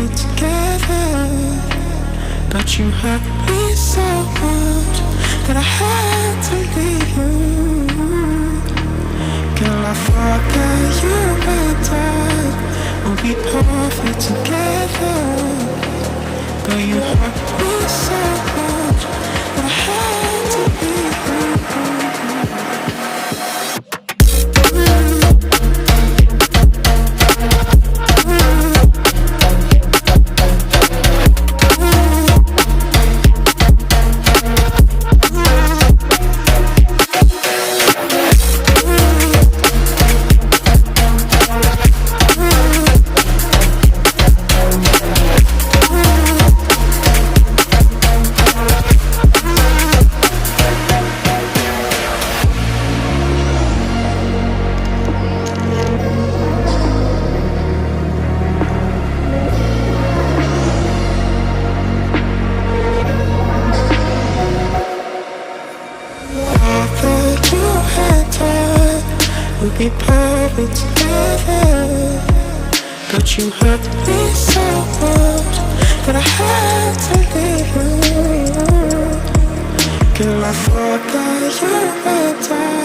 perfect together, but you hurt me so much that I had to leave you. Girl, I thought that you and I would be perfect together, but you hurt me so much that I had to leave you. We'd be perfect together, but you hurt me so much that I had to leave you. Girl, I thought that you and I